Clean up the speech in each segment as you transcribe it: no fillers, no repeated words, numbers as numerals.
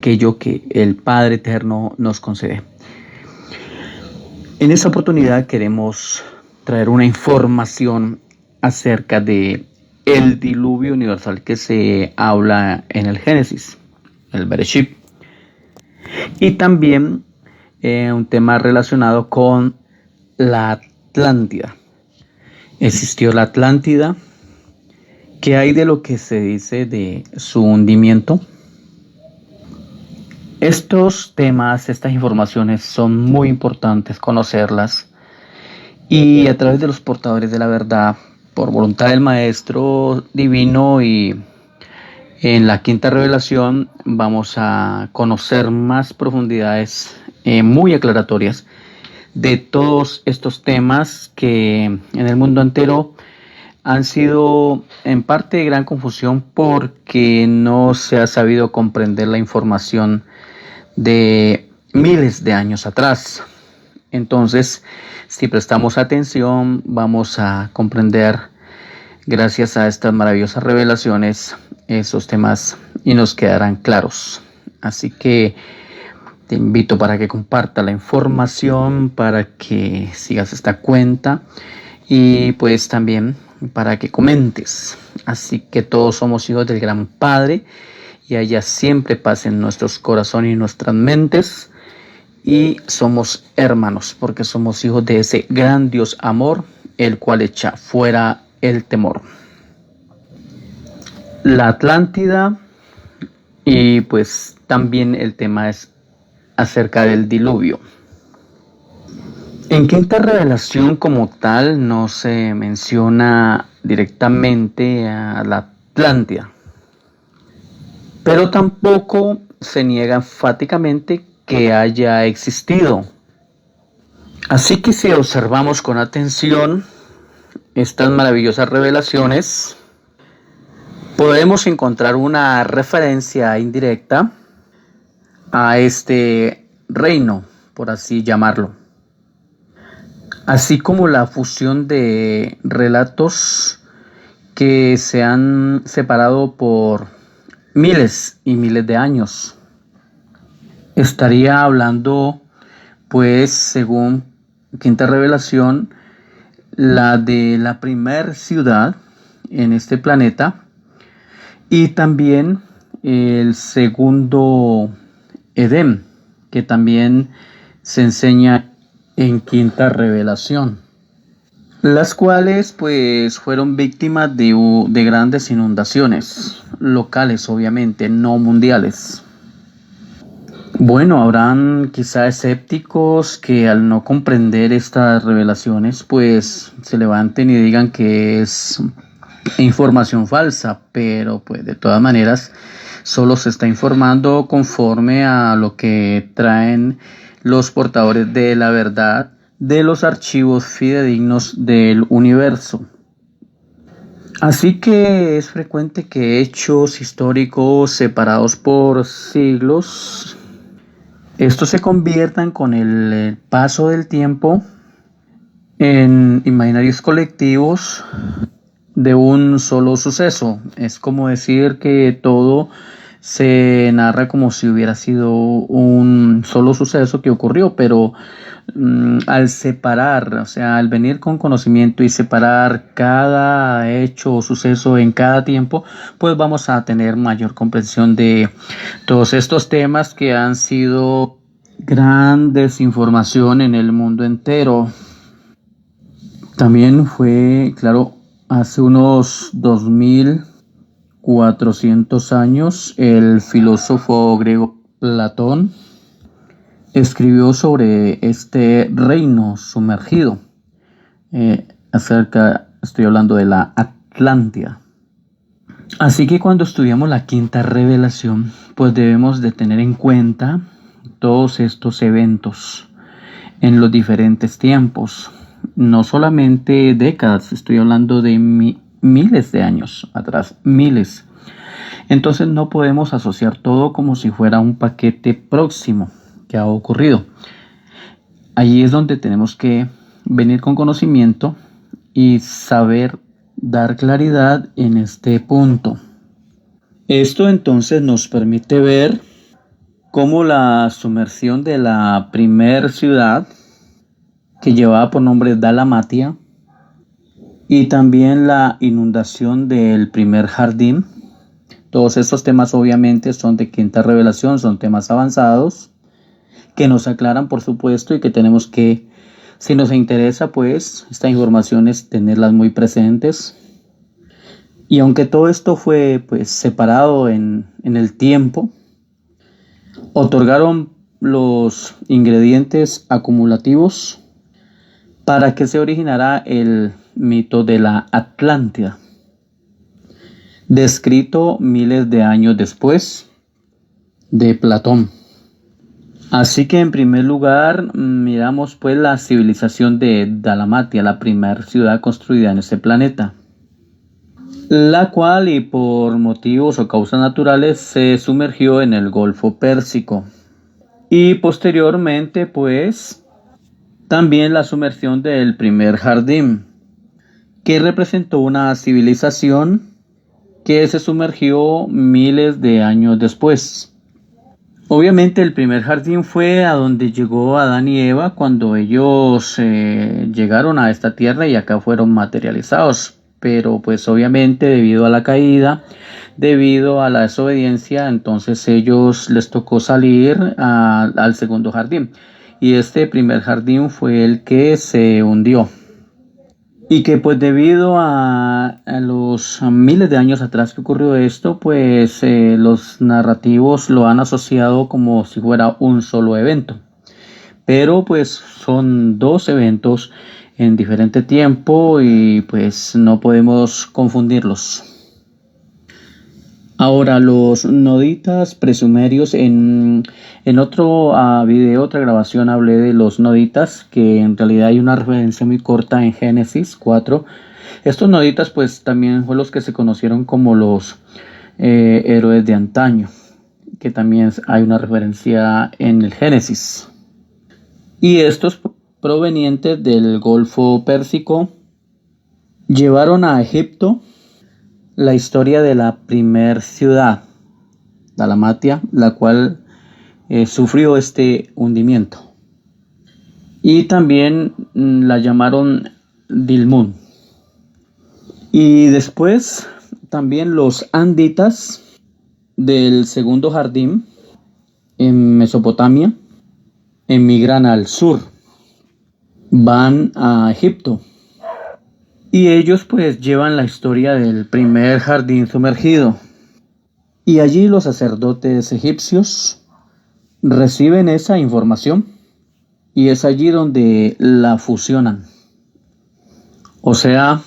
aquello que el Padre Eterno nos concede. En esta oportunidad queremos traer una información acerca de el diluvio universal que se habla en el Génesis, el Bereshit, y también un tema relacionado con la Atlántida. ¿Existió la Atlántida? ¿Qué hay de lo que se dice de su hundimiento? Estos temas, estas informaciones son muy importantes conocerlas, y a través de los portadores de la verdad, por voluntad del Maestro Divino y en la quinta revelación, vamos a conocer más profundidades muy aclaratorias de todos estos temas que en el mundo entero han sido en parte de gran confusión porque no se ha sabido comprender la información de miles de años atrás. Entonces, si prestamos atención, vamos a comprender, gracias a estas maravillosas revelaciones, esos temas y nos quedarán claros. Así que te invito para que compartas la información, para que sigas esta cuenta y pues también para que comentes. Así que todos somos hijos del Gran Padre y haya siempre paz en nuestros corazones y nuestras mentes. Y somos hermanos porque somos hijos de ese gran Dios amor, el cual echa fuera el temor. La Atlántida, y pues también el tema es acerca del diluvio. En quinta revelación como tal no se menciona directamente a la Atlántida, pero tampoco se niega enfáticamente que haya existido. Así que si observamos con atención estas maravillosas revelaciones, podemos encontrar una referencia indirecta a este reino, por así llamarlo, así como la fusión de relatos que se han separado por miles y miles de años. Estaría hablando, pues, según quinta revelación, la de la primer ciudad en este planeta y también el segundo Edén, que también se enseña en quinta revelación, las cuales pues fueron víctimas de grandes inundaciones locales, obviamente, no mundiales. Bueno, habrán quizá escépticos que al no comprender estas revelaciones pues se levanten y digan que es información falsa, pero pues de todas maneras solo se está informando conforme a lo que traen los portadores de la verdad de los archivos fidedignos del universo. Así que es frecuente que hechos históricos separados por siglos, estos se conviertan con el paso del tiempo en imaginarios colectivos de un solo suceso. Es como decir que todo se narra como si hubiera sido un solo suceso que ocurrió, pero al separar, o sea, al venir con conocimiento y separar cada hecho o suceso en cada tiempo, pues vamos a tener mayor comprensión de todos estos temas que han sido gran desinformación en el mundo entero. También fue, claro, hace unos 2400 años, el filósofo griego Platón escribió sobre este reino sumergido, estoy hablando de la Atlántida. Así que cuando estudiamos la quinta revelación, pues debemos de tener en cuenta todos estos eventos en los diferentes tiempos, no solamente décadas, estoy hablando de miles de años atrás, miles. Entonces no podemos asociar todo como si fuera un paquete próximo que ha ocurrido. Allí es donde tenemos que venir con conocimiento y saber dar claridad en este punto. Esto entonces nos permite ver como la sumersión de la primer ciudad, que llevaba por nombre Dalamatia, y también la inundación del primer jardín. Todos estos temas obviamente son de quinta revelación, son temas avanzados que nos aclaran, por supuesto, y que tenemos que, si nos interesa, pues esta información es tenerlas muy presentes. Y aunque todo esto fue pues separado en el tiempo, otorgaron los ingredientes acumulativos para que se originara el mito de la Atlántida, descrito miles de años después de Platón. Así que en primer lugar miramos pues la civilización de Dalamatia, la primera ciudad construida en este planeta, la cual y por motivos o causas naturales se sumergió en el Golfo Pérsico. Y posteriormente pues también la sumersión del primer jardín, que representó una civilización que se sumergió miles de años después. Obviamente el primer jardín fue a donde llegó Adán y Eva cuando ellos llegaron a esta tierra y acá fueron materializados. Pero pues obviamente debido a la caída, debido a la desobediencia, entonces ellos les tocó salir al segundo jardín. Y este primer jardín fue el que se hundió. Y que pues debido a los miles de años atrás que ocurrió esto, pues los narrativos lo han asociado como si fuera un solo evento. Pero pues son dos eventos en diferente tiempo y pues no podemos confundirlos. Ahora, los noditas presumerios, en otro video, otra grabación, hablé de los noditas, que en realidad hay una referencia muy corta en Génesis 4. Estos noditas pues también fueron los que se conocieron como los héroes de antaño, que también hay una referencia en el Génesis. Y estos provenientes del Golfo Pérsico llevaron a Egipto la historia de la primer ciudad, Dalamatia, la cual sufrió este hundimiento. Y también la llamaron Dilmun. Y después también los anditas del segundo jardín en Mesopotamia emigran al sur, van a Egipto. Y ellos pues llevan la historia del primer jardín sumergido. Y allí los sacerdotes egipcios reciben esa información y es allí donde la fusionan. O sea,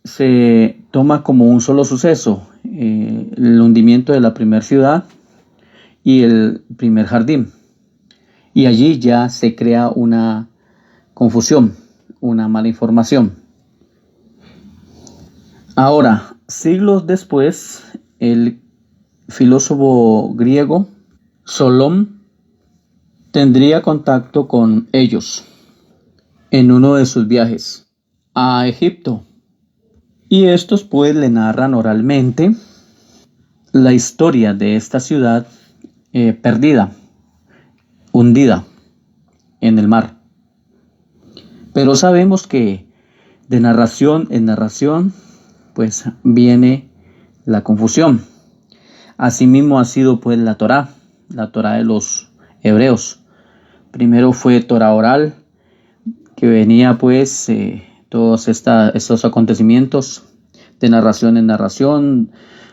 se toma como un solo suceso el hundimiento de la primera ciudad y el primer jardín. Y allí ya se crea una confusión, una mala información. Ahora, siglos después, el filósofo griego Solón tendría contacto con ellos en uno de sus viajes a Egipto. Y estos pues le narran oralmente la historia de esta ciudad perdida, hundida en el mar. Pero sabemos que de narración en narración pues viene la confusión. Asimismo ha sido pues la Torá de los hebreos. Primero fue Torá oral, que venía pues todos estos acontecimientos de narración en narración,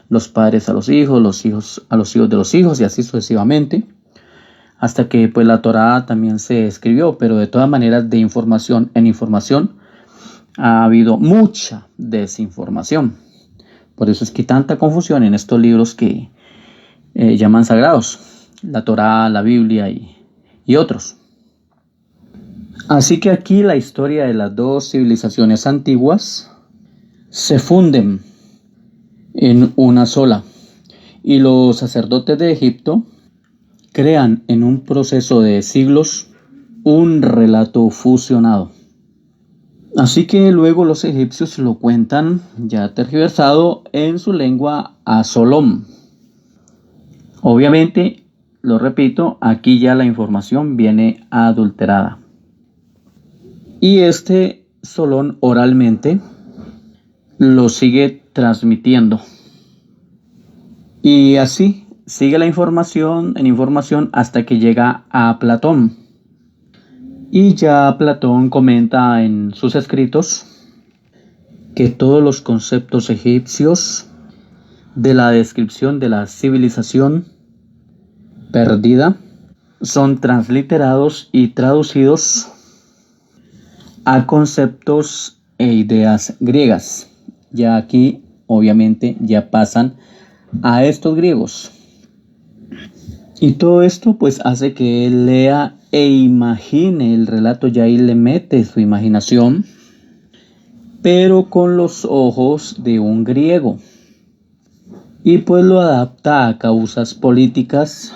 los padres a los hijos a los hijos de los hijos y así sucesivamente, hasta que pues la Torá también se escribió. Pero de todas maneras, de información en información ha habido mucha desinformación. Por eso es que hay tanta confusión en estos libros que llaman sagrados, la Torá, la Biblia y otros. Así que aquí la historia de las dos civilizaciones antiguas se funden en una sola, y los sacerdotes de Egipto crean en un proceso de siglos un relato fusionado. Así que luego los egipcios lo cuentan ya tergiversado en su lengua a Solón. Obviamente lo repito, aquí ya la información viene adulterada. Y Solón oralmente lo sigue transmitiendo. Y así sigue la información en información hasta que llega a Platón. Y ya Platón comenta en sus escritos que todos los conceptos egipcios de la descripción de la civilización perdida son transliterados y traducidos a conceptos e ideas griegas. Ya aquí obviamente ya pasan a estos griegos. Y todo esto pues hace que él lea e imagine el relato, ya ahí le mete su imaginación, pero con los ojos de un griego. Y pues lo adapta a causas políticas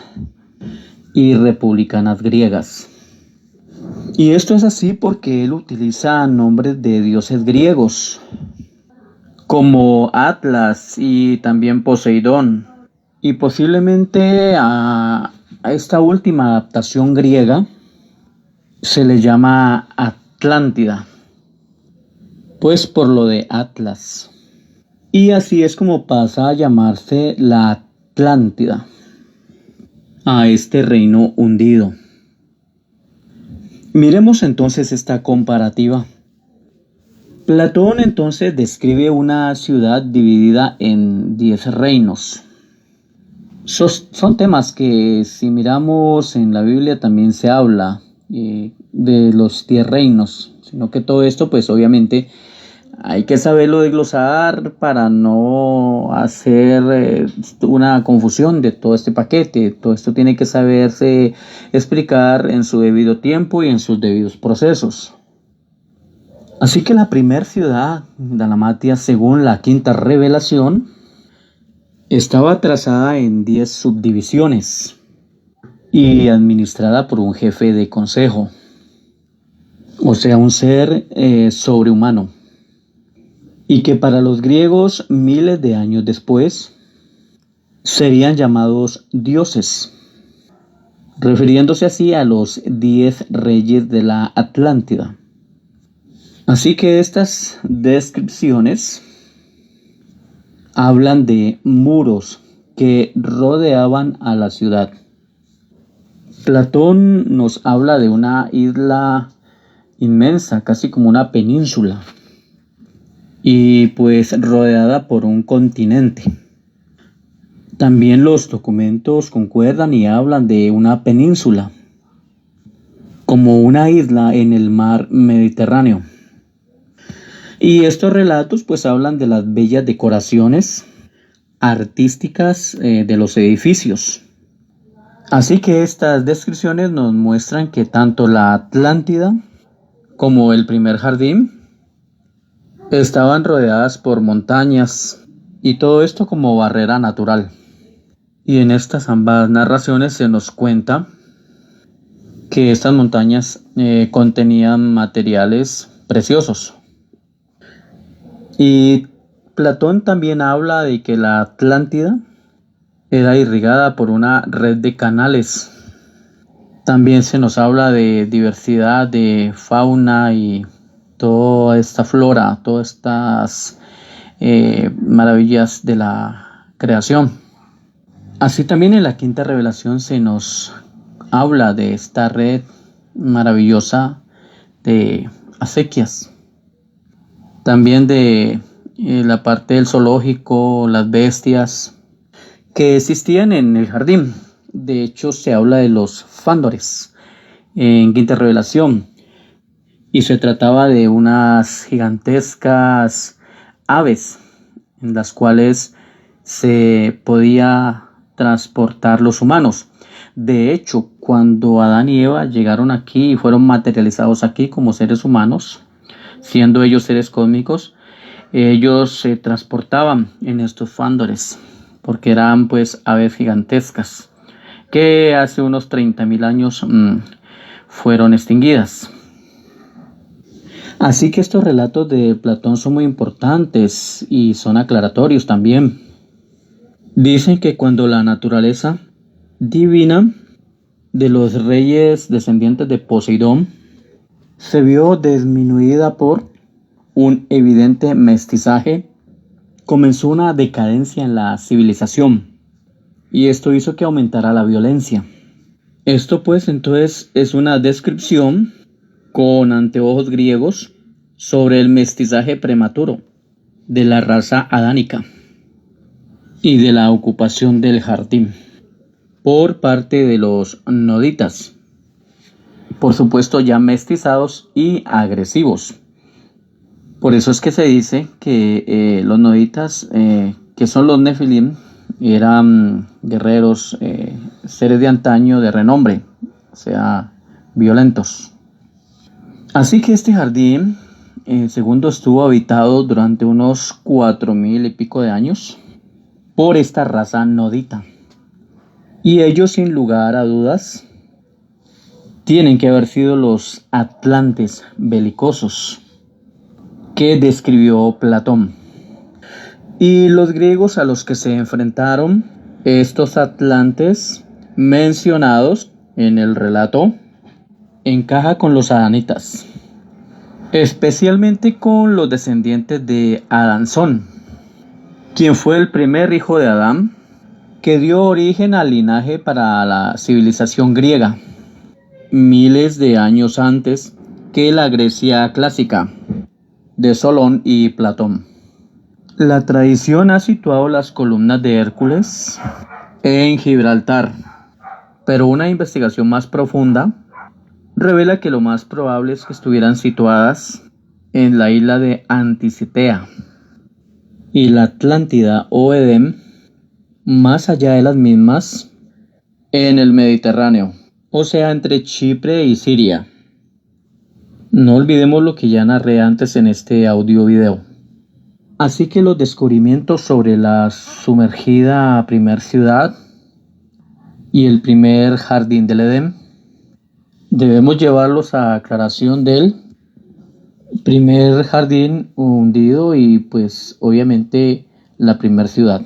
y republicanas griegas. Y esto es así porque él utiliza nombres de dioses griegos, como Atlas y también Poseidón. Y posiblemente a esta última adaptación griega se le llama Atlántida, pues por lo de Atlas. Y así es como pasa a llamarse la Atlántida, a este reino hundido. Miremos entonces esta comparativa. Platón entonces describe una ciudad dividida en 10 reinos. Son temas que si miramos en la Biblia también se habla de los 10 reinos, sino que todo esto pues obviamente hay que saberlo desglosar para no hacer una confusión de todo este paquete. Todo esto tiene que saberse explicar en su debido tiempo y en sus debidos procesos. Así que la primera ciudad, Dalmatia, según la quinta revelación, estaba trazada en 10 subdivisiones y administrada por un jefe de consejo, o sea, un ser sobrehumano. Y que para los griegos, miles de años después, serían llamados dioses, refiriéndose así a los 10 reyes de la Atlántida. Así que estas descripciones hablan de muros que rodeaban a la ciudad. Platón nos habla de una isla inmensa, casi como una península, y pues rodeada por un continente. También los documentos concuerdan y hablan de una península, como una isla en el mar Mediterráneo. Y estos relatos pues hablan de las bellas decoraciones artísticas de los edificios. Así que estas descripciones nos muestran que tanto la Atlántida como el primer jardín estaban rodeadas por montañas, y todo esto como barrera natural. Y en estas ambas narraciones se nos cuenta que estas montañas contenían materiales preciosos. Y Platón también habla de que la Atlántida era irrigada por una red de canales. También se nos habla de diversidad de fauna y toda esta flora, todas estas maravillas de la creación. Así también en la quinta revelación se nos habla de esta red maravillosa de acequias. También de la parte del zoológico, las bestias que existían en el jardín. De hecho, se habla de los fándores en quinta revelación. Y se trataba de unas gigantescas aves en las cuales se podía transportar los humanos. De hecho, cuando Adán y Eva llegaron aquí y fueron materializados aquí como seres humanos, siendo ellos seres cósmicos, ellos se transportaban en estos fándores, porque eran pues aves gigantescas que hace unos 30.000 años fueron extinguidas. Así que estos relatos de Platón son muy importantes y son aclaratorios también. Dicen que cuando la naturaleza divina de los reyes descendientes de Poseidón se vio disminuida por un evidente mestizaje. Comenzó una decadencia en la civilización y esto hizo que aumentara la violencia. Esto pues entonces es una descripción con anteojos griegos sobre el mestizaje prematuro de la raza adánica y de la ocupación del jardín por parte de los noditas, por supuesto ya mestizados y agresivos. Por eso es que se dice que los noditas, que son los nefilim, eran guerreros, seres de antaño de renombre, o sea, violentos. Así que este jardín, segundo, estuvo habitado durante unos 4000 y pico de años por esta raza nodita. Y ellos, sin lugar a dudas, tienen que haber sido los atlantes belicosos que describió Platón. Y los griegos a los que se enfrentaron estos atlantes mencionados en el relato encaja con los adanitas, especialmente con los descendientes de Adansón, quien fue el primer hijo de Adán que dio origen al linaje para la civilización griega, miles de años antes que la Grecia clásica de Solón y Platón. La tradición ha situado las columnas de Hércules en Gibraltar, pero una investigación más profunda revela que lo más probable es que estuvieran situadas en la isla de Anticitea y la Atlántida o Edén, más allá de las mismas, en el Mediterráneo, o sea, entre Chipre y Siria. No olvidemos lo que ya narré antes en este audio video. Así que los descubrimientos sobre la sumergida primer ciudad y el primer jardín del Edén debemos llevarlos a aclaración del primer jardín hundido y pues obviamente la primer ciudad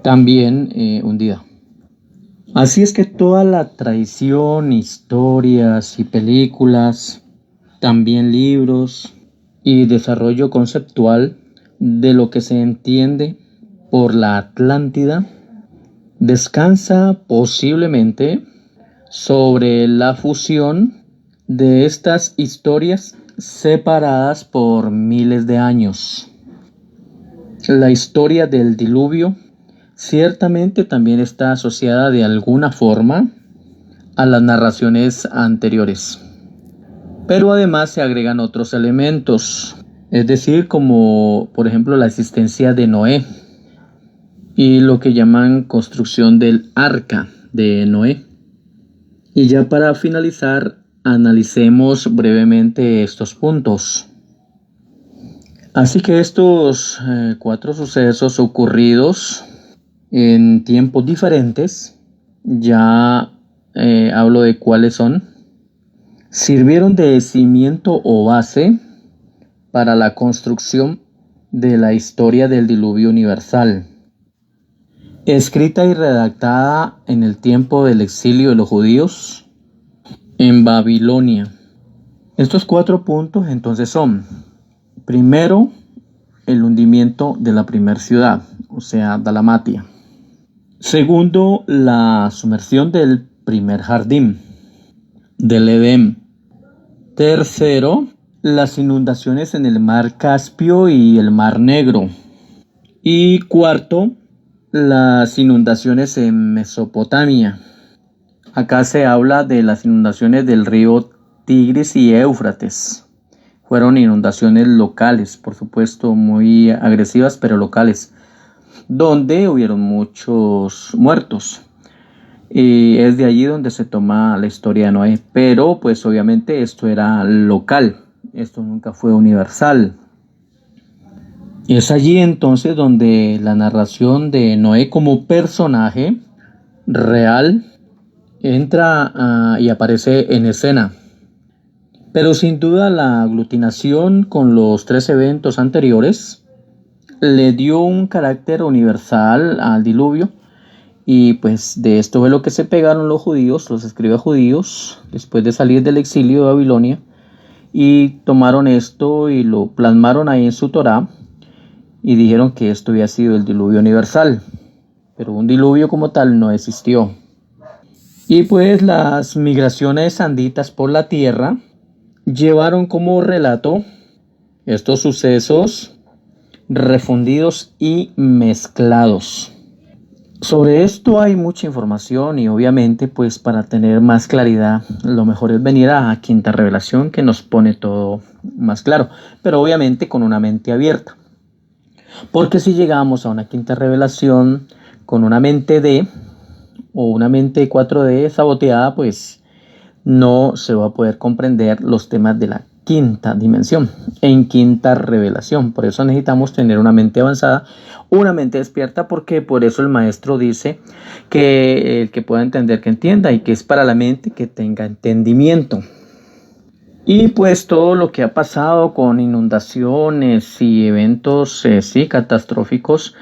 también hundida. Así es que toda la tradición, historias y películas, también libros y desarrollo conceptual de lo que se entiende por la Atlántida descansa posiblemente sobre la fusión de estas historias separadas por miles de años. La historia del diluvio ciertamente también está asociada de alguna forma a las narraciones anteriores, pero además se agregan otros elementos, es decir, como por ejemplo la existencia de Noé y lo que llaman construcción del arca de Noé. Y ya para finalizar, analicemos brevemente estos puntos. Así que estos 4 sucesos ocurridos en tiempos diferentes, ya hablo de cuáles son, sirvieron de cimiento o base para la construcción de la historia del diluvio universal, escrita y redactada en el tiempo del exilio de los judíos en Babilonia. Estos 4 puntos entonces son: primero, el hundimiento de la primera ciudad, o sea, Dalmatia. Segundo, la sumersión del primer jardín, del Edén. Tercero, las inundaciones en el mar Caspio y el mar Negro. Y cuarto, las inundaciones en Mesopotamia. Acá se habla de las inundaciones del río Tigris y Éufrates. Fueron inundaciones locales, por supuesto, muy agresivas, pero locales, donde hubieron muchos muertos. Y es de allí donde se toma la historia de Noé. Pero pues obviamente esto era local, esto nunca fue universal. Y es allí entonces donde la narración de Noé como personaje real entra y aparece en escena. Pero sin duda la aglutinación con los 3 eventos anteriores le dio un carácter universal al diluvio Y pues de esto fue lo que se pegaron los judíos, los escribas judíos, después de salir del exilio de Babilonia, y tomaron esto y lo plasmaron ahí en su Torá y dijeron que esto había sido el diluvio universal, pero un diluvio como tal no existió. Y pues las migraciones sanditas por la tierra llevaron como relato estos sucesos refundidos y mezclados. Sobre esto hay mucha información y obviamente pues para tener más claridad lo mejor es venir a Quinta Revelación, que nos pone todo más claro, pero obviamente con una mente abierta. Porque si llegamos a una Quinta Revelación con una mente D o una mente 4D saboteada, pues no se va a poder comprender los temas de la quinta dimensión en Quinta Revelación. Por eso necesitamos tener una mente avanzada, una mente despierta, porque por eso el maestro dice que el que pueda entender que entienda, y que es para la mente que tenga entendimiento. Y pues todo lo que ha pasado con inundaciones y eventos catastróficos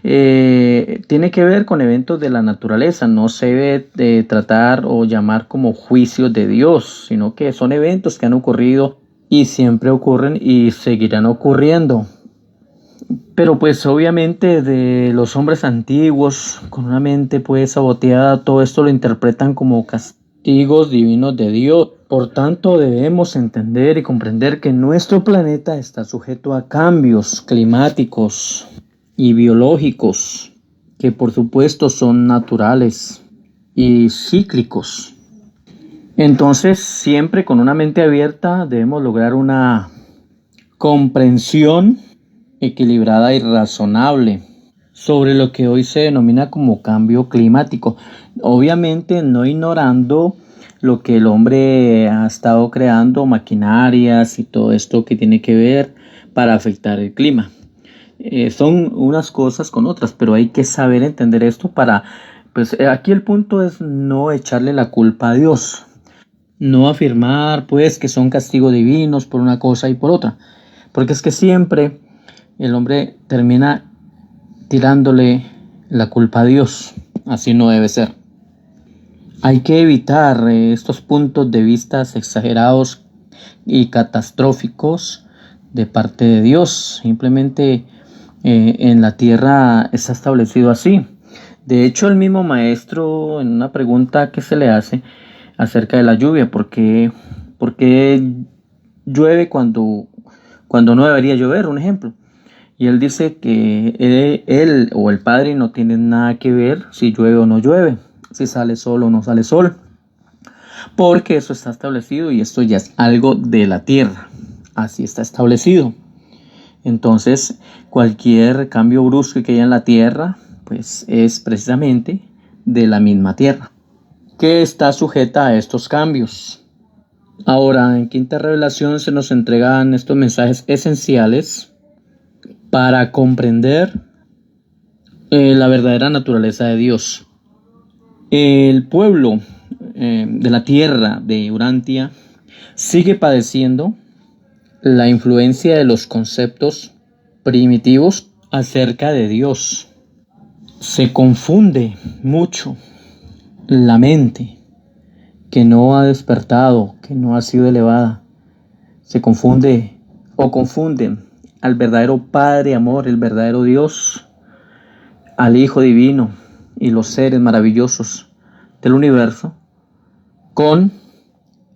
tiene que ver con eventos de la naturaleza. No se debe tratar o llamar como juicios de Dios, sino que son eventos que han ocurrido y siempre ocurren y seguirán ocurriendo. Pero pues obviamente de los hombres antiguos con una mente pues saboteada, todo esto lo interpretan como castigos divinos de Dios. Por tanto, debemos entender y comprender que nuestro planeta está sujeto a cambios climáticos y biológicos, que por supuesto son naturales y cíclicos. Entonces, siempre con una mente abierta debemos lograr una comprensión equilibrada y razonable sobre lo que hoy se denomina como cambio climático. Obviamente no ignorando lo que el hombre ha estado creando, maquinarias y todo esto que tiene que ver para afectar el clima. Son unas cosas con otras, pero hay que saber entender esto para, pues aquí el punto es no echarle la culpa a Dios, no afirmar pues que son castigos divinos por una cosa y por otra, porque es que siempre el hombre termina tirándole la culpa a Dios. Así no debe ser. Hay que evitar estos puntos de vista exagerados y catastróficos de parte de Dios. Simplemente en la tierra está establecido así. De hecho, el mismo maestro, en una pregunta que se le hace acerca de la lluvia, ¿por qué llueve cuando no debería llover? Un ejemplo. Y él dice que él o el Padre no tienen nada que ver si llueve o no llueve, si sale sol o no sale sol, porque eso está establecido y esto ya es algo de la tierra, así está establecido. Entonces, cualquier cambio brusco que haya en la tierra, pues es precisamente de la misma tierra, que está sujeta a estos cambios. Ahora, en Quinta Revelación se nos entregan estos mensajes esenciales para comprender la verdadera naturaleza de Dios. El pueblo de la tierra de Urantia sigue padeciendo la influencia de los conceptos primitivos acerca de Dios. Se confunde mucho la mente que no ha despertado, que no ha sido elevada. Se confunde o confunden al verdadero Padre Amor, el verdadero Dios, al Hijo Divino y los seres maravillosos del universo con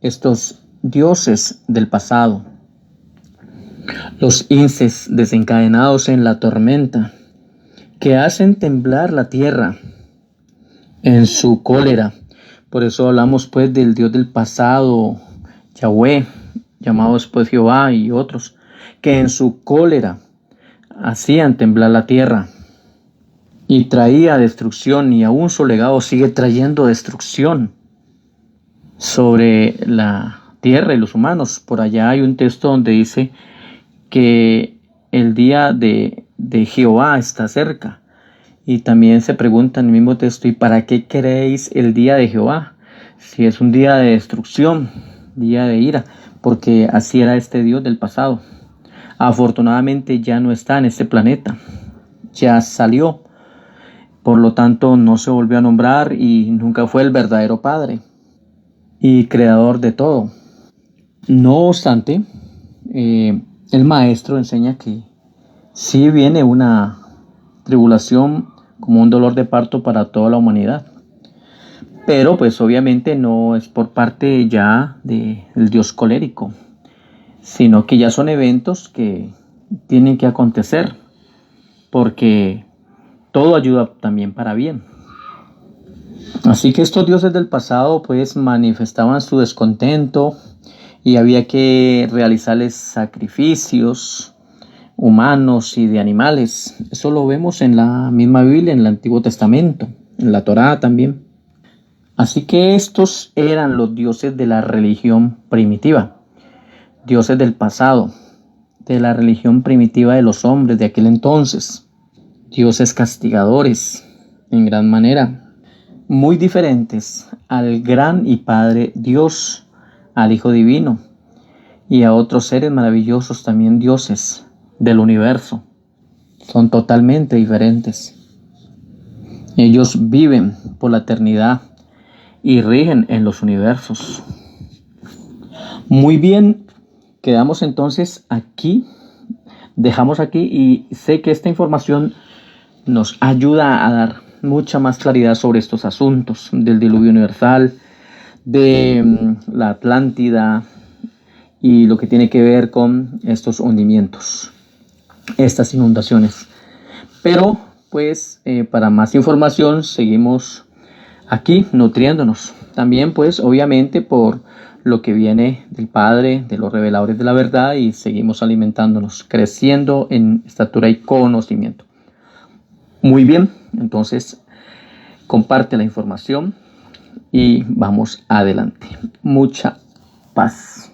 estos dioses del pasado, los inces desencadenados en la tormenta que hacen temblar la tierra en su cólera. Por eso hablamos pues del Dios del pasado, Yahweh, llamado después Jehová, y otros que en su cólera hacían temblar la tierra y traía destrucción, y aún su legado sigue trayendo destrucción sobre la tierra y los humanos. Por allá hay un texto donde dice que el día de Jehová está cerca, y también se pregunta en el mismo texto: ¿y para qué queréis el día de Jehová? Si es un día de destrucción, día de ira, porque así era este Dios del pasado. Afortunadamente ya no está en este planeta, ya salió, Por lo tanto, no se volvió a nombrar y nunca fue el verdadero Padre y creador de todo. No obstante, el maestro enseña que sí viene una tribulación como un dolor de parto para toda la humanidad. Pero pues obviamente no es por parte ya del Dios colérico, sino que ya son eventos que tienen que acontecer, porque todo ayuda también para bien. Así que estos dioses del pasado pues manifestaban su descontento y había que realizarles sacrificios humanos y de animales. Eso lo vemos en la misma Biblia, en el Antiguo Testamento, en la Torá también. Así que estos eran los dioses de la religión primitiva, dioses del pasado, de la religión primitiva de los hombres de aquel entonces, dioses castigadores en gran manera, muy diferentes al gran y Padre Dios, al Hijo Divino y a otros seres maravillosos también dioses del universo. Son totalmente diferentes. Ellos viven por la eternidad y rigen en los universos. Muy bien, quedamos entonces aquí, dejamos aquí y sé que esta información nos ayuda a dar mucha más claridad sobre estos asuntos del diluvio universal, de la Atlántida y lo que tiene que ver con estos hundimientos, estas inundaciones. Pero pues para más información seguimos aquí nutriéndonos. También pues obviamente por lo que viene del Padre, de los reveladores de la verdad, y seguimos alimentándonos, creciendo en estatura y conocimiento. Muy bien, entonces comparte la información y vamos adelante. Mucha paz.